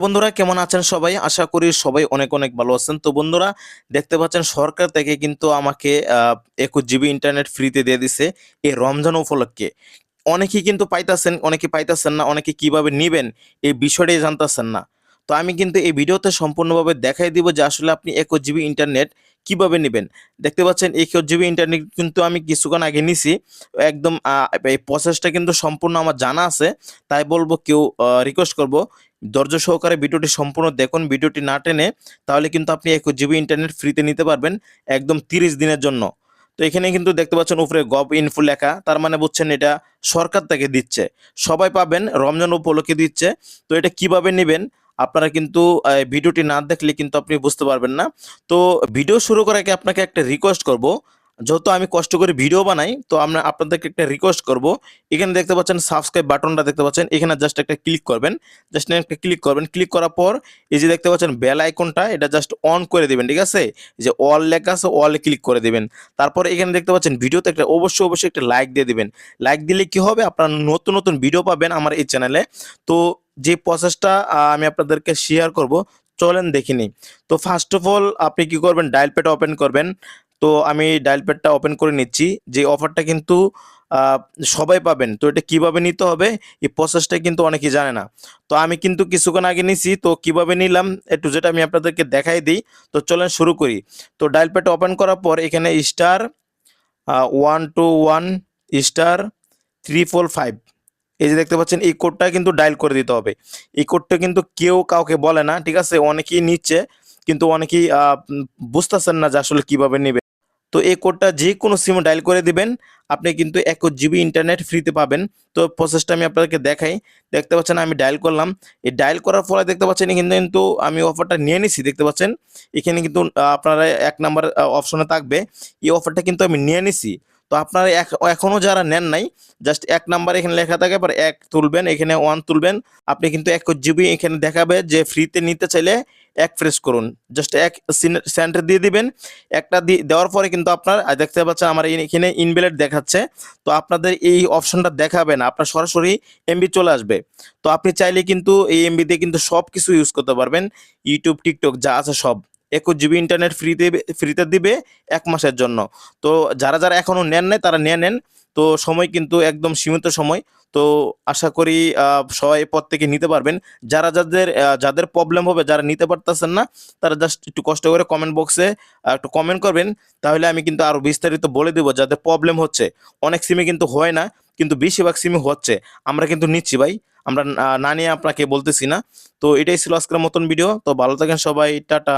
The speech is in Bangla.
বন্ধুরা কেমন আছেন সবাই? আশা করি সবাই অনেক অনেক ভালো আছেন। তো বন্ধুরা দেখতে পাচ্ছেন সরকার থেকে কিন্তু আমাকে ২১ জিবি ইন্টারনেট ফ্রিতে দিয়ে দিছে এই রমজান উপলক্ষে। অনেকেই কিন্তু পাইতাছেন, অনেকে পাইতাছেন না, অনেকে কিভাবে নিবেন এই বিষয়টাই জানতাছেন না। তো আমি কিন্তু এই ভিডিওতে সম্পূর্ণভাবে দেখাই দিব যে আসলে আপনি ২১ জিবি ইন্টারনেট কিভাবে নিবেন। দেখতে পাচ্ছেন ২১ জিবি ইন্টারনেট কিন্তু আমি কিছুক্ষণ আগে নিছি। একদম এই প্রসেসটা কিন্তু সম্পূর্ণ আমার জানা আছে। তাই বলব কেউ রিকোয়েস্ট করব ধৈর্য সহকারে ভিডিওটি সম্পূর্ণ দেখুন। ভিডিওটি না টেনে তাহলে কিন্তু আপনি ২১ জিবি ইন্টারনেট ফ্রিতে নিতে পারবেন একদম ৩০ দিনের জন্য। তো এখানে কিন্তু দেখতে পাচ্ছেন উপরে গভ ইনফো লেখা, তার মানে বুঝছেন এটা সরকার থেকে দিচ্ছে। সবাই পাবেন, রমজান উপলক্ষে দিচ্ছে। তো এটা কিভাবে নিবেন আপনারা কিন্তু ভিডিওটি না দেখলে কিন্তু আপনি বুঝতে পারবেন না। তো ভিডিও শুরু করার আগে আপনাকে একটা রিকোয়েস্ট করব, যেহেতু আমি কষ্ট করে ভিডিও বানাই তো আমরা আপনাদেরকে একটা রিকোয়েস্ট করব। এখানে দেখতে পাচ্ছেন সাবস্ক্রাইব বাটনটা দেখতে পাচ্ছেন, এখানে জাস্ট একটা ক্লিক করবেন। জাস্ট একটা ক্লিক করবেন, ক্লিক করার পর এই যে দেখতে পাচ্ছেন বেল আইকনটা, এটা জাস্ট অন করে দিবেন, ঠিক আছে? এই যে অল লেখা আছে, অলে ক্লিক করে দিবেন। তারপরে এখানে দেখতে পাচ্ছেন ভিডিওতে একটা অবশ্যই একটা লাইক দিয়ে দিবেন। লাইক দিলে কি হবে, আপনারা নতুন নতুন ভিডিও পাবেন আমার এই চ্যানেলে। তো যে প্রসেসটা আমি আপনাদেরকে শেয়ার করব, চলেন দেখে নিই। তো ফার্স্ট অফ অল আপনি কি করবেন, ডায়াল প্যাড ওপেন করবেন। তো আমি ডায়াল প্যাডটা ওপেন করে নিচ্ছি। যে অফারটা কিন্তু আ সবাই পাবেন। তো এটা কিভাবে নিতে হবে এই প্রসেসটা কিন্তু অনেকেই জানে না। তো আমি কিন্তু কিছুক্ষণ আগে নিছি। তো কিভাবে নিলাম A to Z আমি আপনাদেরকে দেখাই দেই। তো চলেন শুরু করি। তো ডায়াল প্যাড ওপেন করার পর এখানে স্টার 121 স্টার 345, এই যে দেখতে পাচ্ছেন এই কোডটা কিন্তু ডায়াল করে দিতে হবে। এই কোডটা কিন্তু কেউ কাউকে বলে না, ঠিক আছে? অনেকেই নিচ্ছে কিন্তু অনেকেই বুঝতেছেন না যে আসলে কিভাবে নিবে। তো এই কোডটা যেকোনো সিমে ডায়াল করে দিবেন। আপনি কিন্তু ২১ জিবি ইন্টারনেট ফ্রিতে পাবেন। তো প্রসেসটা আমি আপনাদেরকে দেখাই। দেখতে পাচ্ছেন আমি ডায়াল করলাম। এই ডায়াল করার পরে দেখতে পাচ্ছেন এখানে কিন্তু আমি অফারটা নিয়ে নিছি, দেখতে পাচ্ছেন। এখানে কিন্তু আপনারা ১ নাম্বার অপশনে থাকবে। এই অফারটা কিন্তু আমি নিয়ে নিছি। তো আপনারা এখনো যারা নেন নাই, জাস্ট ১ নাম্বার এখানে লেখা থাকে, পরে ১ তুলবেন, এখানে ১ তুলবেন। আপনি কিন্তু ২১ জিবি এখানে দেখাবে যে ফ্রিতে নিতে চাইলে ১ প্রেস করুন। জাস্ট ১ সেন্টার দিয়ে দিবেন। একটা দেওয়ার পরে কিন্তু আপনার দেখতে পাচ্ছেন আমার এখানে ইনভ্যালিড দেখাচ্ছে। তো আপনাদের এই অপশনটা দেখাবে না, আপনার সরাসরি এমবি চলে আসবে। তো আপনি চাইলে কিন্তু এই এমবি দিয়ে কিন্তু সবকিছু ইউজ করতে পারবেন। ইউটিউব, টিকটক যা আছে সব। ২১ জিবি ইন্টারনেট ফ্রিতে দিবে ১ মাসের জন্য। তো যারা এখনো নেন নাই তারা নিয়ে নেন। তো সময় কিন্তু একদম সীমিত সময়। তো আশা করি সবাই প্রত্যেকে নিতে পারবেন। যাদের প্রবলেম হবে, যারা নিতে পারতেছেন না, তারা জাস্ট একটু কষ্ট করে কমেন্ট বক্সে একটু কমেন্ট করবেন। তাহলে আমি কিন্তু আরো বিস্তারিত বলে দিব যাদের প্রবলেম হচ্ছে। অনেক সিমে কিন্তু হয় না, কিন্তু বেশিরভাগ সিমে হচ্ছে। আমরা কিন্তু নিচ্ছি ভাই। আমরা না নিয়ে আপনাকে বলতেছি না। তো এটাই ছিল আজকের মতন ভিডিও। তো ভালো থাকেন সবাই। টাটা।